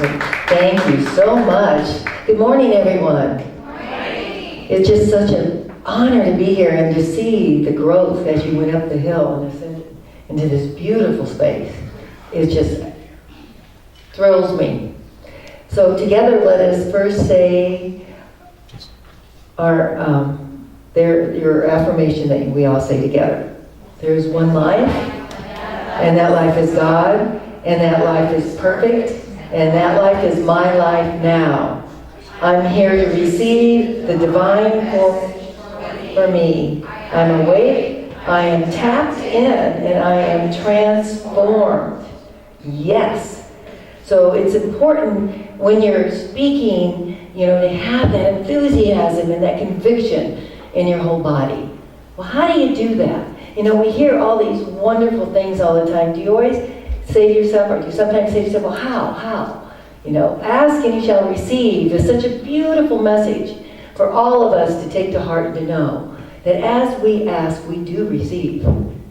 Thank you so much. Good morning, everyone. Good morning. It's just such an honor to be here and to see the growth as you went up the hill and ascended into this beautiful space. It just thrills me. So together, let us first say your affirmation that we all say together. There is one life, and that life is God, and that life is perfect, and that life is my life now. I'm here to receive the divine form for me. I'm awake, I am tapped in, and I am transformed. Yes. So it's important when you're speaking, to have that enthusiasm and that conviction in your whole body. Well, how do you do that? We hear all these wonderful things all the time. Do you always say to yourself, or do you sometimes say to yourself, well, how? Ask and you shall receive is such a beautiful message for all of us to take to heart and to know that as we ask, we do receive.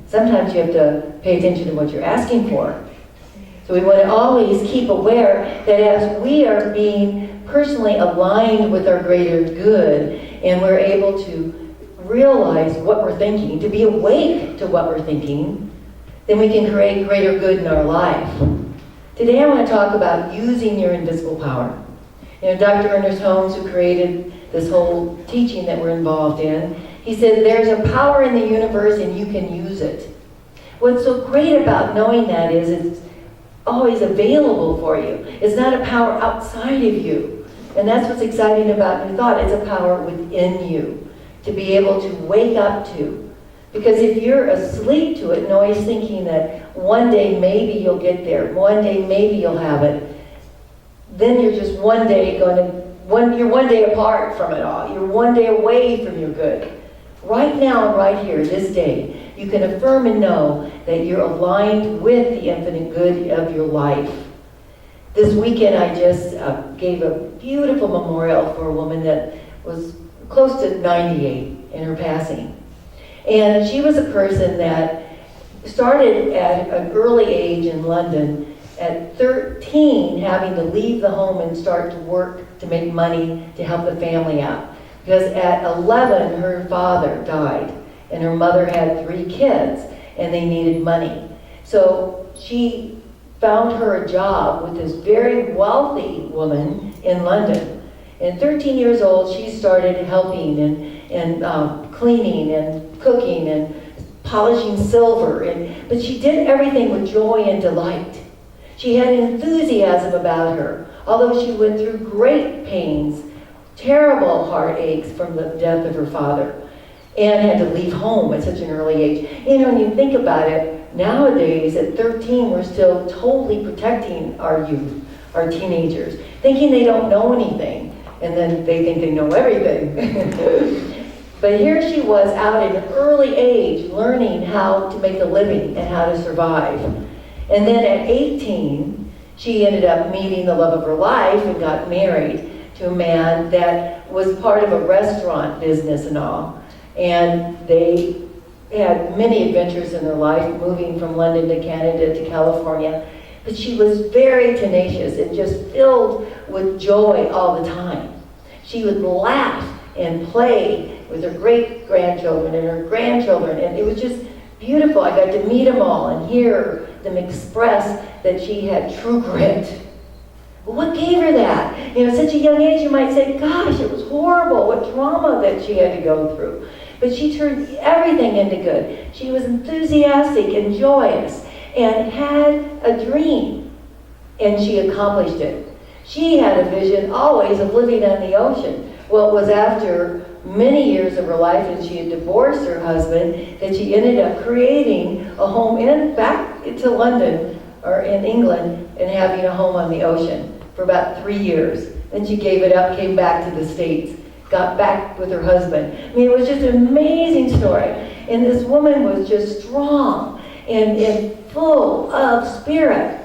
Sometimes you have to pay attention to what you're asking for. So we want to always keep aware that as we are being personally aligned with our greater good and we're able to realize what we're thinking, to be awake to what we're thinking, then we can create greater good in our life. Today I want to talk about using your invisible power. Dr. Ernest Holmes, who created this whole teaching that we're involved in, he said there's a power in the universe and you can use it. What's so great about knowing that is it's always available for you. It's not a power outside of you. And that's what's exciting about New Thought. It's a power within you to be able to wake up to. Because if you're asleep to it and always thinking that one day maybe you'll get there, one day maybe you'll have it, then you're just you're one day apart from it all. You're one day away from your good. Right now and right here, this day, you can affirm and know that you're aligned with the infinite good of your life. This weekend I just gave a beautiful memorial for a woman that was close to 98 in her passing. And she was a person that started at an early age in London, at 13, having to leave the home and start to work to make money to help the family out. Because at 11, her father died, and her mother had 3 kids, and they needed money. So she found her a job with this very wealthy woman in London. And 13 years old, she started helping and cleaning and cooking and polishing silver. But she did everything with joy and delight. She had enthusiasm about her, although she went through great pains, terrible heartaches from the death of her father, and had to leave home at such an early age. When you think about it, nowadays at 13, we're still totally protecting our youth, our teenagers, thinking they don't know anything, and then they think they know everything. But here she was out at an early age learning how to make a living and how to survive. And then at 18, she ended up meeting the love of her life and got married to a man that was part of a restaurant business and all. And they had many adventures in their life, moving from London to Canada to California. But she was very tenacious and just filled with joy all the time. She would laugh and play with her great-grandchildren and her grandchildren, and it was just beautiful. I got to meet them all and hear them express that she had true grit. But what gave her that? At such a young age, you might say, gosh, it was horrible, what trauma that she had to go through. But she turned everything into good. She was enthusiastic and joyous and had a dream, and she accomplished it. She had a vision always of living on the ocean. Well, it was after many years of her life, and she had divorced her husband, that she ended up creating a home back to London or in England and having a home on the ocean for about 3 years. Then she gave it up, came back to the States, got back with her husband. It was just an amazing story. And this woman was just strong and full of spirit.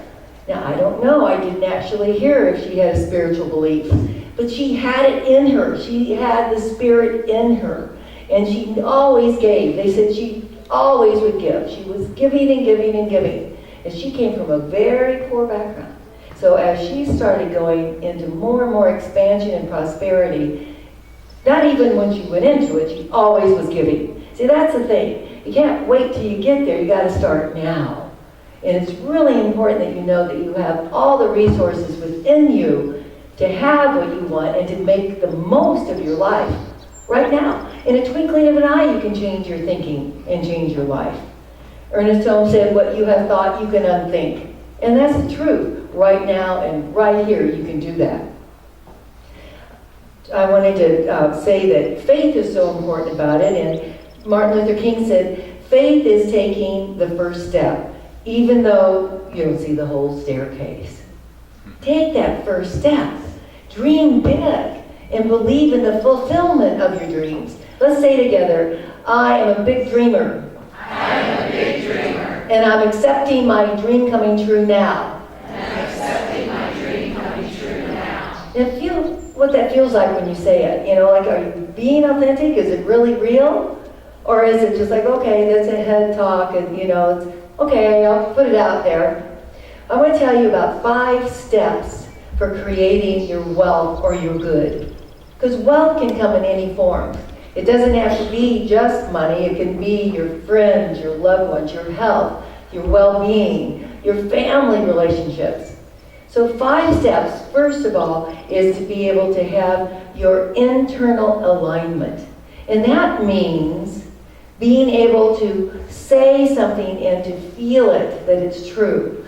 Now, I don't know, I didn't actually hear if she had a spiritual belief, but she had it in her. She had the spirit in her, and she always gave. They said she always would give. She was giving and giving and giving. And she came from a very poor background. So as she started going into more and more expansion and prosperity, not even when she went into it, she always was giving. See, that's the thing. You can't wait till you get there. You got to start now. And it's really important that you know that you have all the resources within you to have what you want and to make the most of your life right now. In a twinkling of an eye, you can change your thinking and change your life. Ernest Holmes said, what you have thought, you can unthink. And that's the truth. Right now and right here, you can do that. I wanted to say that faith is so important about it. And Martin Luther King said, faith is taking the first step, even though you don't see the whole staircase. Take that first step. Dream big and believe in the fulfillment of your dreams. Let's say together, I am a big dreamer. I am a big dreamer. And I'm accepting my dream coming true now. Now feel what that feels like when you say it. You know, like, are you being authentic? Is it really real? Or is it just like, okay, that's a head talk and, you know, it's, okay, I'll put it out there. I want to tell you about 5 steps for creating your wealth or your good. Because wealth can come in any form. It doesn't have to be just money. It can be your friends, your loved ones, your health, your well-being, your family relationships. So 5 steps, first of all, is to be able to have your internal alignment. And that means being able to say something and to feel it, that it's true.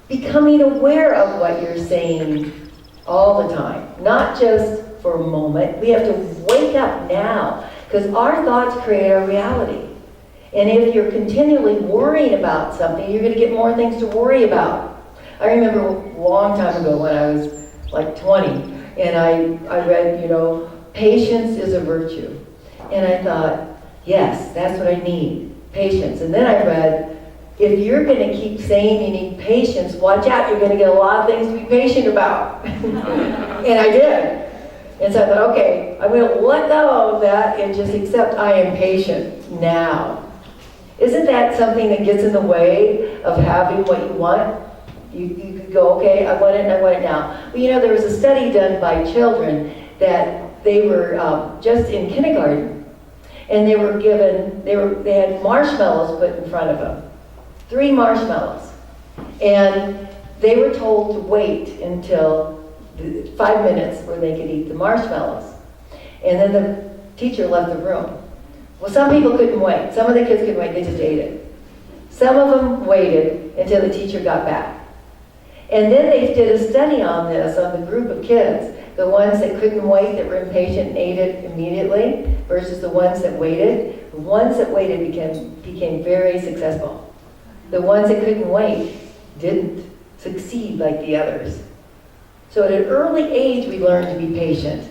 Becoming aware of what you're saying all the time, not just for a moment. We have to wake up now, because our thoughts create our reality. And if you're continually worrying about something, you're going to get more things to worry about. I remember a long time ago when I was like 20, and I read, you know, patience is a virtue. And I thought, yes, that's what I need, patience. And then I read, if you're going to keep saying you need patience, watch out, you're going to get a lot of things to be patient about. And I did. And so I thought, okay, I'm going to let go of that and just accept I am patient now. Isn't that something that gets in the way of having what you want? You could go, okay, I want it and I want it now. Well, you know, there was a study done by children that they were just in kindergarten, and they were given, they had marshmallows put in front of them. 3 marshmallows. And they were told to wait until 5 minutes where they could eat the marshmallows. And then the teacher left the room. Well, some people couldn't wait. Some of the kids couldn't wait, they just ate it. Some of them waited until the teacher got back. And then they did a study on this, on the group of kids. The ones that couldn't wait, that were impatient and ate it immediately, versus the ones that waited. The ones that waited became very successful. The ones that couldn't wait didn't succeed like the others. So at an early age, we learn to be patient.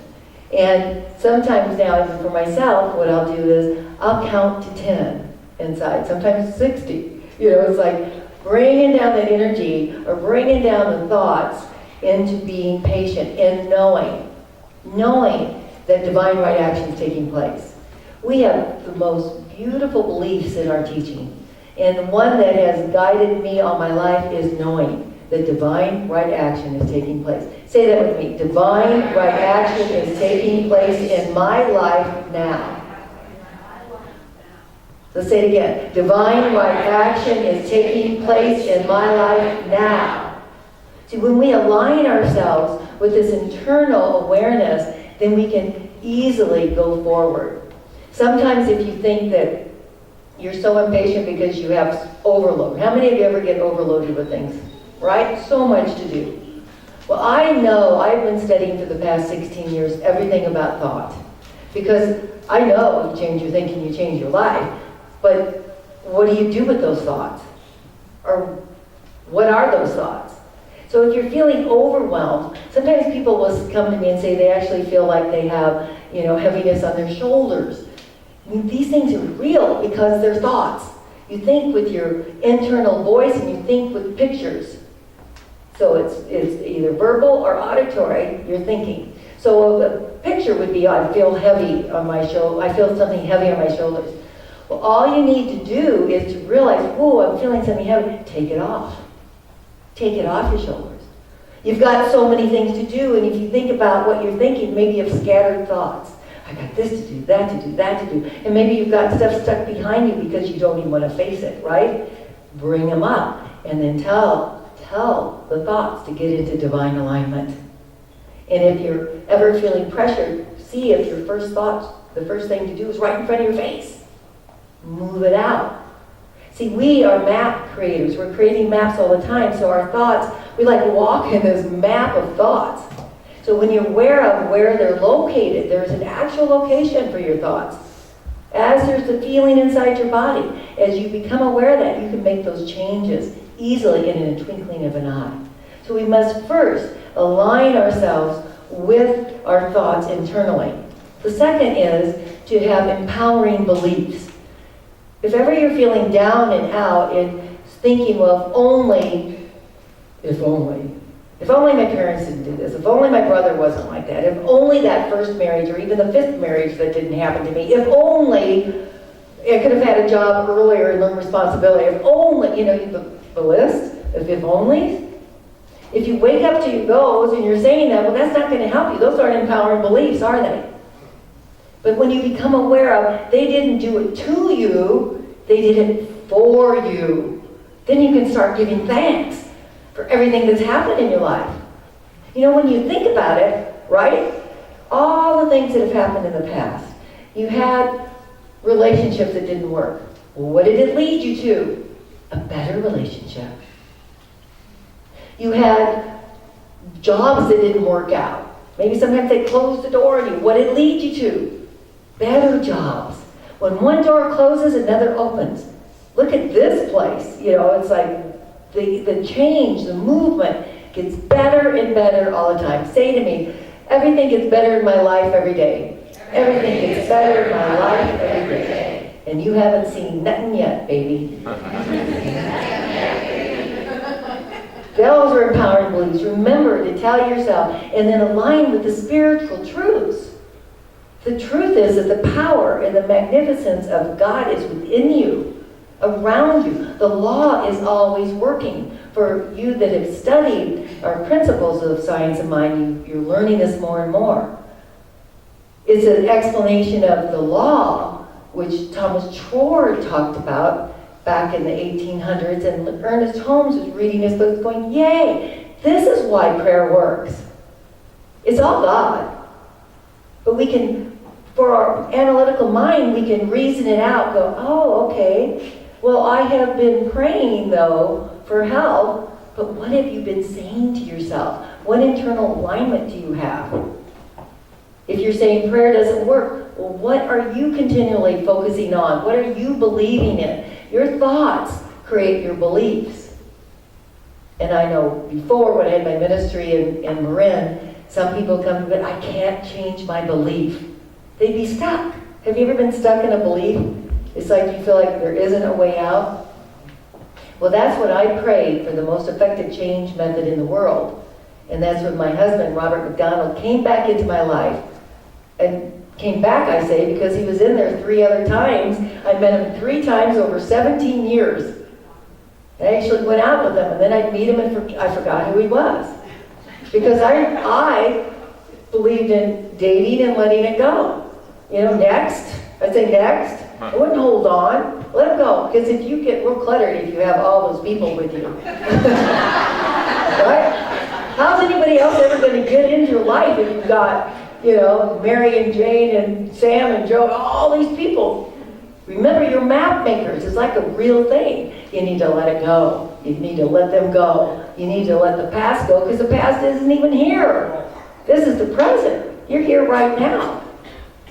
And sometimes now, even for myself, what I'll do is I'll count to 10 inside, sometimes 60. You know, it's like bringing down that energy or bringing down the thoughts into being patient and knowing that divine right action is taking place. We have the most beautiful beliefs in our teaching. And the one that has guided me all my life is knowing that divine right action is taking place. Say that with me. Divine right action is taking place in my life now. Let's say it again. Divine right action is taking place in my life now. See, when we align ourselves with this internal awareness, then we can easily go forward. Sometimes if you think that you're so impatient because you have overload. How many of you ever get overloaded with things? Right? So much to do. Well, I know I've been studying for the past 16 years everything about thought. Because I know you change your thinking, you change your life. But what do you do with those thoughts? Or what are those thoughts? So if you're feeling overwhelmed, sometimes people will come to me and say they actually feel like they have, you know, heaviness on their shoulders. I mean, these things are real because they're thoughts. You think with your internal voice and you think with pictures. So it's either verbal or auditory, you're thinking. So a picture would be, I feel heavy on my shoulder, I feel something heavy on my shoulders. Well, all you need to do is to realize, whoa, I'm feeling something heavy. Take it off. Take it off your shoulders. You've got so many things to do, and if you think about what you're thinking, maybe you have scattered thoughts. I got this to do, that to do, that to do. And maybe you've got stuff stuck behind you because you don't even want to face it, right? Bring them up, and then tell the thoughts to get into divine alignment. And if you're ever feeling pressured, see if your first thought, the first thing to do is right in front of your face. Move it out. See, we are map creators. We're creating maps all the time, so our thoughts, we like walk in this map of thoughts. So when you're aware of where they're located, there's an actual location for your thoughts. As there's the feeling inside your body, as you become aware of that, you can make those changes easily and in a twinkling of an eye. So we must first align ourselves with our thoughts internally. The second is to have empowering beliefs. If ever you're feeling down and out and thinking, well, if only my parents didn't do this, if only my brother wasn't like that, if only that first marriage or even the fifth marriage that didn't happen to me, if only I could have had a job earlier and learned responsibility, if only, the list of if onlys. If you wake up to your goals and you're saying that, well, that's not going to help you. Those aren't empowering beliefs, are they? But when you become aware of, they didn't do it to you, they did it for you, then you can start giving thanks for everything that's happened in your life. When you think about it, right? All the things that have happened in the past. You had relationships that didn't work. What did it lead you to? A better relationship. You had jobs that didn't work out. Maybe sometimes they closed the door on you. What did it lead you to? Better jobs. When one door closes, another opens. Look at this place. It's like the change, the movement gets better and better all the time. Say to me, everything gets better in my life every day. Everything gets better in my life every day. And you haven't seen nothing yet, baby. Those are empowering beliefs. Remember to tell yourself and then align with the spiritual truths. The truth is that the power and the magnificence of God is within you, around you. The law is always working. For you that have studied our principles of science of mind, you're learning this more and more. It's an explanation of the law, which Thomas Trord talked about back in the 1800s, and Ernest Holmes was reading his book going, yay, this is why prayer works. It's all God. But we can, for our analytical mind, we can reason it out, go, oh, okay, well, I have been praying, though, for help, but what have you been saying to yourself? What internal alignment do you have? If you're saying prayer doesn't work, well, what are you continually focusing on? What are you believing in? Your thoughts create your beliefs. And I know before, when I had my ministry in Marin, some people come to me, I can't change my belief. They'd be stuck. Have you ever been stuck in a belief? It's like you feel like there isn't a way out. Well, that's what I prayed for, the most effective change method in the world. And that's when my husband, Robert McDonald, came back into my life. And came back, I say, because he was in there 3 other times. I met him 3 times over 17 years. I actually went out with him, and then I'd meet him and I forgot who he was. Because I believed in dating and letting it go. Next. I'd say next. I wouldn't hold on. Let it go. Because if you get real cluttered if you have all those people with you. Right? How's anybody else ever going to get into your life if you've got, Mary and Jane and Sam and Joe, all these people? Remember, you're map makers. It's like a real thing. You need to let it go. You need to let them go. You need to let the past go because the past isn't even here. This is the present. You're here right now.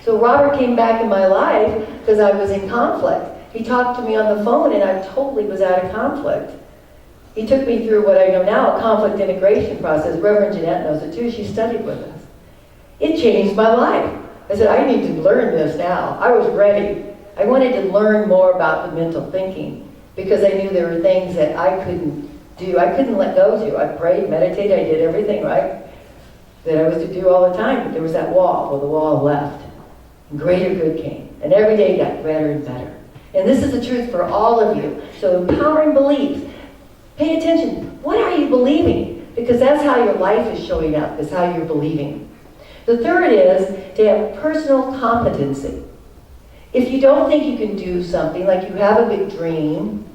So Robert came back in my life because I was in conflict. He talked to me on the phone and I totally was out of conflict. He took me through what I know now, a conflict integration process. Reverend Jeanette knows it too. She studied with us. It changed my life. I said, I need to learn this now. I was ready. I wanted to learn more about the mental thinking because I knew there were things that I couldn't do. I couldn't let go to. I prayed, meditated, I did everything, right? That I was to do all the time. But there was that wall. Well, the wall left. And greater good came. And every day got better and better. And this is the truth for all of you. So empowering beliefs. Pay attention. What are you believing? because that's how your life is showing up, is how you're believing. The third is to have personal competency. If you don't think you can do something, like you have a big dream,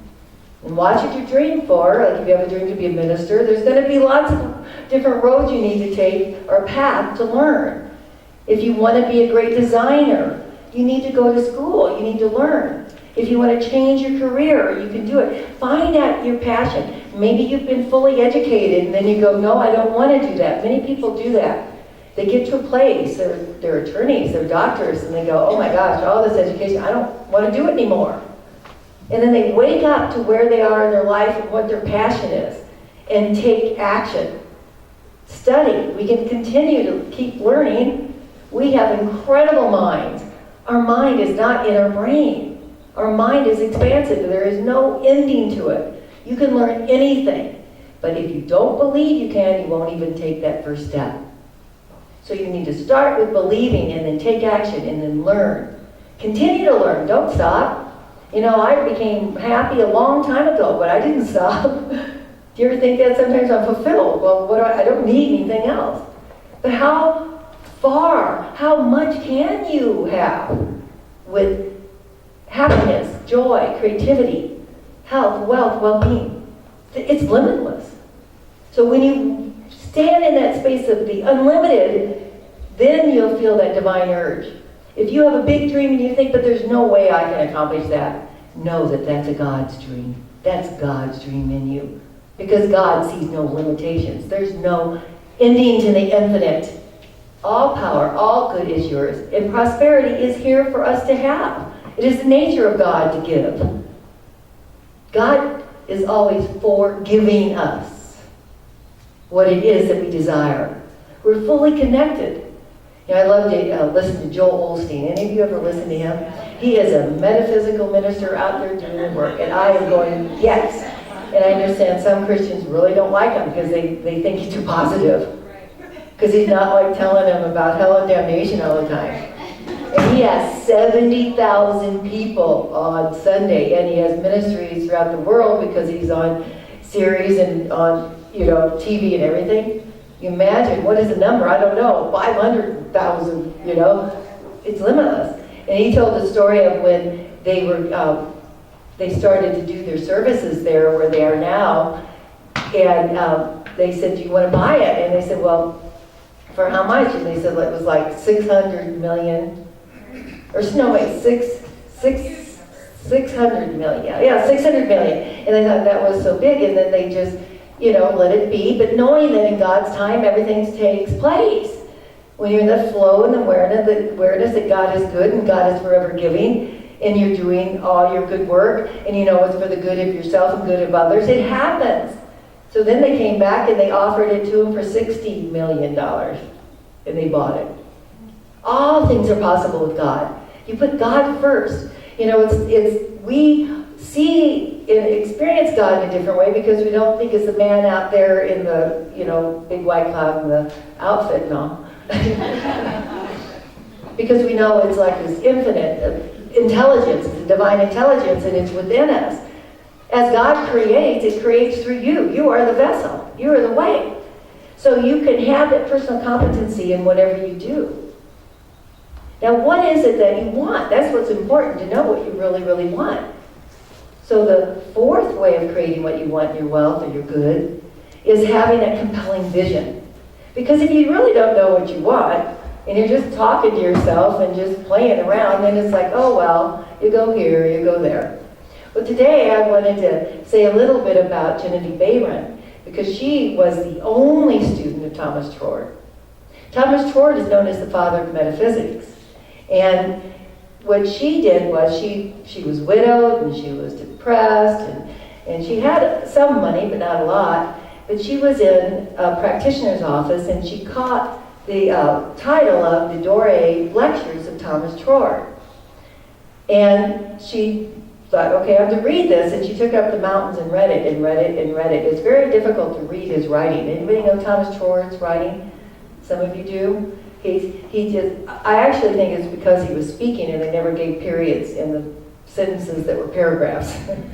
and watch what you dream for, like if you have a dream to be a minister, there's going to be lots of different roads you need to take, or path to learn. If you want to be a great designer, you need to go to school, you need to learn. If you want to change your career, you can do it. Find out your passion. Maybe you've been fully educated, and then you go, no, I don't want to do that. Many people do that. They get to a place, they're attorneys, they're doctors, and they go, oh my gosh, all this education, I don't want to do it anymore. And then they wake up to where they are in their life and what their passion is, and take action. Study. We can continue to keep learning. We have incredible minds. Our mind is not in our brain. Our mind is expansive. There is no ending to it. You can learn anything. But if you don't believe you can, you won't even take that first step. So you need to start with believing, and then take action, and then learn. Continue to learn. Don't stop. You know, I became happy a long time ago, but I didn't stop. Do you ever think that sometimes I'm fulfilled? Well, I don't need anything else. But how far, how much can you have with happiness, joy, creativity, health, wealth, well-being? It's limitless. So when you stand in that space of the unlimited, then you'll feel that divine urge. If you have a big dream and you think, but there's no way I can accomplish that, know that that's a God's dream. That's God's dream in you. Because God sees no limitations. There's no ending to the infinite. All power, all good is yours. And prosperity is here for us to have. It is the nature of God to give. God is always for giving us what it is that we desire. We're fully connected. You know, I love to listen to Joel Osteen. Any of you ever listen to him? He is a metaphysical minister out there doing the work. And I am going, yes. And I understand some Christians really don't like him because they think he's too positive. Because he's not like telling them about hell and damnation all the time. And he has 70,000 people on Sunday. And he has ministries throughout the world because he's on series and on, TV and everything. You imagine, what is the number? I don't know, 500,000, it's limitless. And he told the story of when they were, they started to do their services there where they are now, and they said, do you want to buy it? And they said, well, for how much? And they said, well, it was like 600 million, or no, wait, 600 million, yeah, 600 million. And they thought that was so big, and then they just, let it be, but knowing that in God's time, everything takes place. When you're in the flow and awareness that God is good and God is forever giving, and you're doing all your good work, and you know it's for the good of yourself and good of others, it happens. So then they came back and they offered it to him for $60 million, and they bought it. All things are possible with God. You put God first. We see and experience God in a different way because we don't think it's the man out there in the, big white cloud and the outfit and all. Because we know it's like this infinite intelligence, the divine intelligence, and it's within us. As God creates, it creates through you. You are the vessel. You are the way. So you can have that personal competency in whatever you do. Now, what is it that you want? That's what's important, to know what you really, really want. So the fourth way of creating what you want in your wealth or your good is having a compelling vision. Because if you really don't know what you want, and you're just talking to yourself and just playing around, then it's like, oh well, you go here, you go there. But today I wanted to say a little bit about Genevieve Bayron, because she was the only student of Thomas Trord. Thomas Trord is known as the father of metaphysics. And what she did was she was widowed and she was depressed and she had some money but not a lot, but she was in a practitioner's office and she caught the title of the Doré Lectures of Thomas Trord. And she thought, okay, I have to read this, and she took up the mountains and read it and read it and read it. It's very difficult to read his writing. Anybody know Thomas Trord's writing? Some of you do? I actually think it's because he was speaking and they never gave periods in the sentences that were paragraphs. And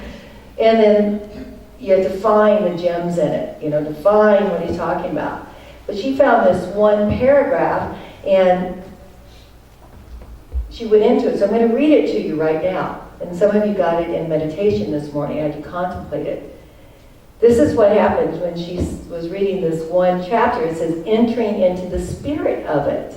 then you have to find the gems in it, to find what he's talking about. But she found this one paragraph, and she went into it. So I'm going to read it to you right now. And some of you got it in meditation this morning as you contemplate it. This is what happens when she was reading this one chapter. It says, entering into the spirit of it.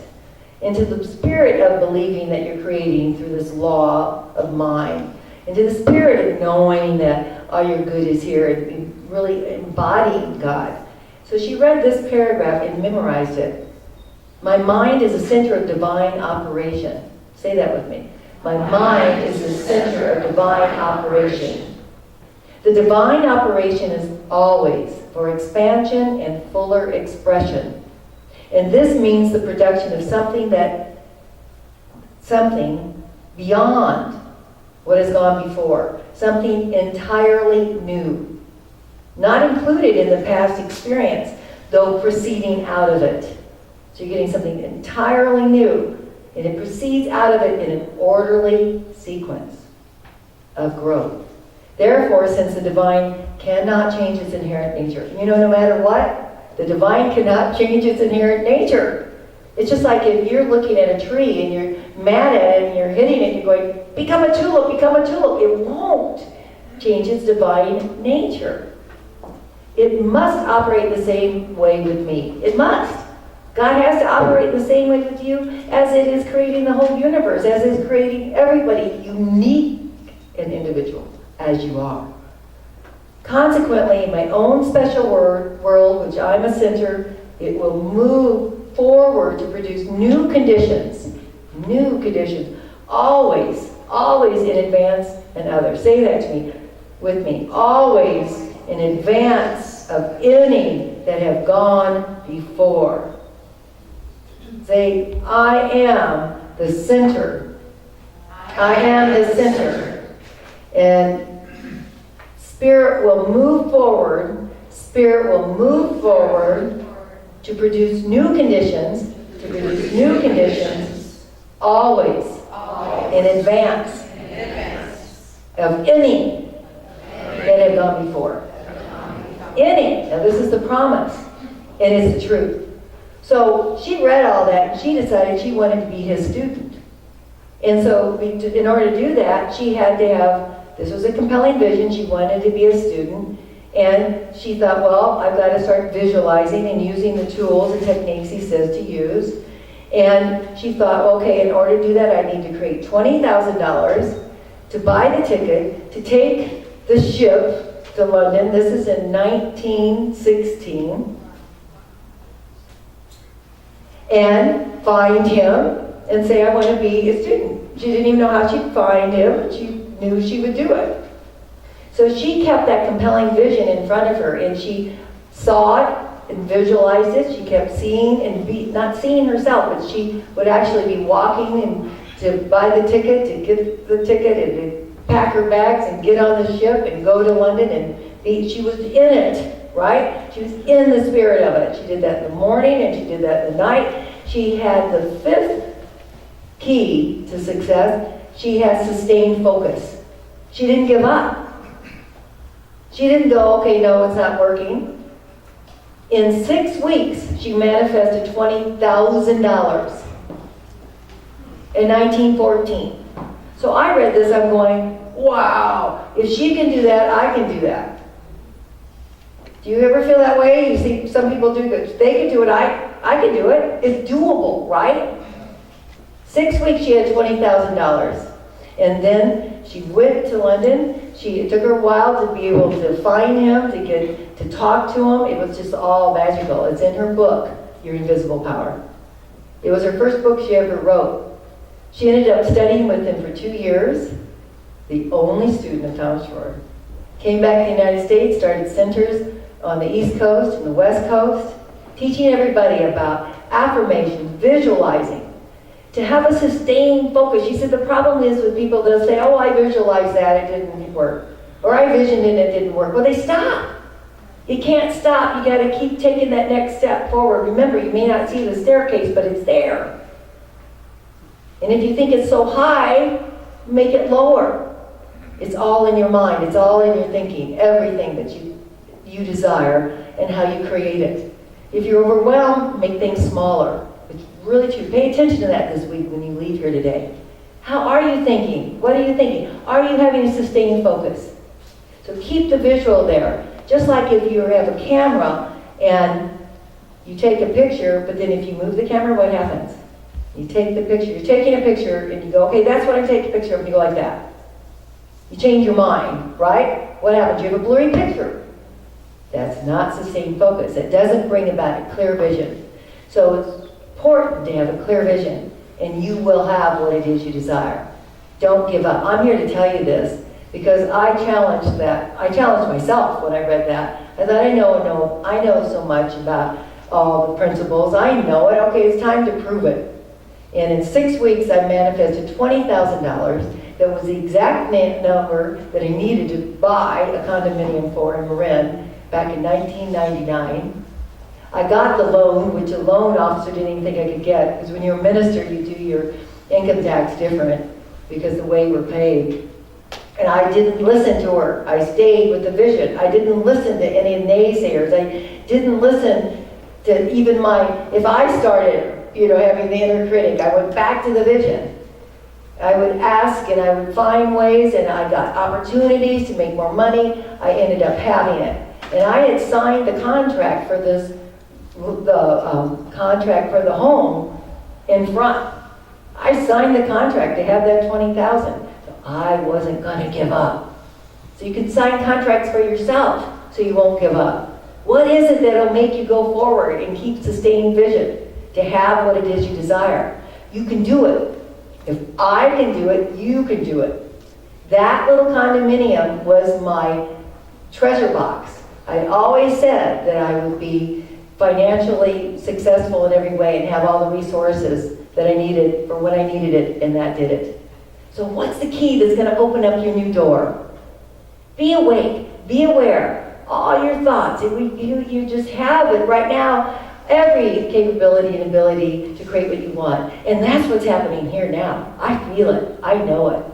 Into the spirit of believing that you're creating through this law of mind. Into the spirit of knowing that all your good is here and really embodying God. So she read this paragraph and memorized it. My mind is a center of divine operation. Say that with me. My mind is the center of divine operation. The divine operation is always for expansion and fuller expression. And this means the production of something beyond what has gone before. Something entirely new. Not included in the past experience, though proceeding out of it. So you're getting something entirely new. And it proceeds out of it in an orderly sequence of growth. Therefore, since the divine cannot change its inherent nature, no matter what, the divine cannot change its inherent nature. It's just like if you're looking at a tree and you're mad at it and you're hitting it and you're going, become a tulip, become a tulip. It won't change its divine nature. It must operate the same way with me. It must. God has to operate the same way with you as it is creating the whole universe, as it is creating everybody unique and individual as you are. Consequently, in my own special world, which I'm a center, it will move forward to produce new conditions, always in advance and others. Say that to me, with me, always in advance of any that have gone before. Say, I am the center. I am the center. And Spirit will move forward. Spirit will move forward to produce new conditions. Always. In advance. Of any that have gone before. Any. Now this is the promise. And it's the truth. So she read all that and she decided she wanted to be his student. And so in order to do that, she had to have, this was a compelling vision, she wanted to be a student. And she thought, well, I've got to start visualizing and using the tools and techniques he says to use. And she thought, okay, in order to do that, I need to create $20,000 to buy the ticket, to take the ship to London. This is in 1916. And find him and say, I want to be a student. She didn't even know how she'd find him, but she knew she would do it. So she kept that compelling vision in front of her, and she saw it and visualized it. She kept seeing and not seeing herself, but she would actually be walking and to buy the ticket, to get the ticket, and to pack her bags and get on the ship and go to London and be. She was in it. Right? She was in the spirit of it. She did that in the morning and she did that in the night. She had the fifth key to success. She had sustained focus. She didn't give up. She didn't go, okay, no, it's not working. In 6 weeks, she manifested $20,000 in 1914. So I read this, I'm going, wow, if she can do that, I can do that. Do you ever feel that way? You see some people do good. They can do it, I can do it. It's doable, right? 6 weeks she had $20,000. And then she went to London. It took her a while to be able to find him, to talk to him. It was just all magical. It's in her book, Your Invisible Power. It was her first book she ever wrote. She ended up studying with him for 2 years, the only student of Thomas Schroer. Came back to the United States, started centers on the East Coast and the West Coast, teaching everybody about affirmation, visualizing, to have a sustained focus. She said the problem is with people, they'll say, oh, I visualized that, it didn't work. Or I visioned it, it didn't work. Well, they stop. You can't stop. You got to keep taking that next step forward. Remember, you may not see the staircase, but it's there. And if you think it's so high, make it lower. It's all in your mind. It's all in your thinking. Everything that you you desire and how you create it. If you're overwhelmed, make things smaller. It's really true. Pay attention to that this week when you leave here today. How are you thinking? What are you thinking? Are you having a sustained focus? So keep the visual there. Just like if you have a camera and you take a picture, but then if you move the camera, what happens? You take the picture. You're taking a picture and you go, okay, that's what I take a picture of, and you go like that. You change your mind, right? What happens? You have a blurry picture. That's not sustained focus. It doesn't bring about a clear vision. So it's important to have a clear vision, and you will have what it is you desire. Don't give up. I'm here to tell you this because I challenged that. I challenged myself when I read that. I thought, I know so much about all the principles. I know it. Okay, it's time to prove it. And in 6 weeks, I manifested $20,000. That was the exact number that I needed to buy a condominium for in Marin back in 1999. I got the loan, which a loan officer didn't even think I could get, because when you're a minister, you do your income tax different because the way we're paid. And I didn't listen to her. I stayed with the vision. I didn't listen to any naysayers. I didn't listen to even if I started, having the inner critic, I went back to the vision. I would ask and I would find ways, and I got opportunities to make more money. I ended up having it. And I had signed the contract for contract for the home in front. I signed the contract to have that $20,000. So I wasn't going to give up. So you can sign contracts for yourself so you won't give up. What is it that'll make you go forward and keep sustaining vision to have what it is you desire? You can do it. If I can do it, you can do it. That little condominium was my treasure box. I always said that I would be financially successful in every way and have all the resources that I needed for when I needed it, and that did it. So what's the key that's going to open up your new door? Be awake. Be aware. All your thoughts. You just have it right now. Every capability and ability to create what you want. And that's what's happening here now. I feel it. I know it.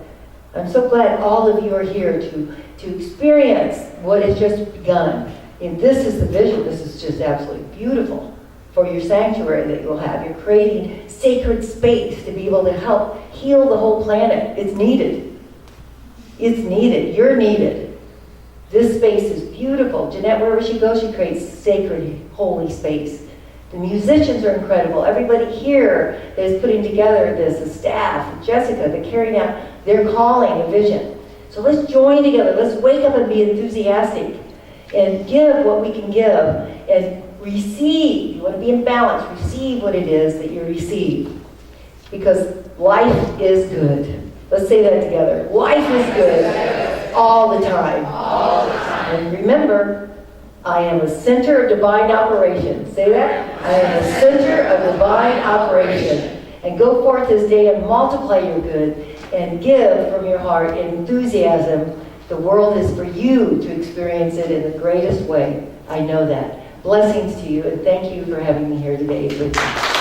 I'm so glad all of you are here to experience what has just begun. And this is the vision. This is just absolutely beautiful for your sanctuary that you'll have. You're creating sacred space to be able to help heal the whole planet. It's needed. It's needed. You're needed. This space is beautiful. Jeanette, wherever she goes, she creates sacred, holy space. The musicians are incredible. Everybody here that is putting together this, the staff, Jessica, they're carrying out their calling, a vision. So let's join together. Let's wake up and be enthusiastic and give what we can give and receive. You want to be in balance. Receive what it is that you receive. Because life is good. Let's say that together. Life is good all the time. All the time. And remember, I am a center of divine operation. Say that? I am a center of divine operation. And go forth this day and multiply your good and give from your heart in enthusiasm. The world is for you to experience it in the greatest way. I know that. Blessings to you, and thank you for having me here today with you.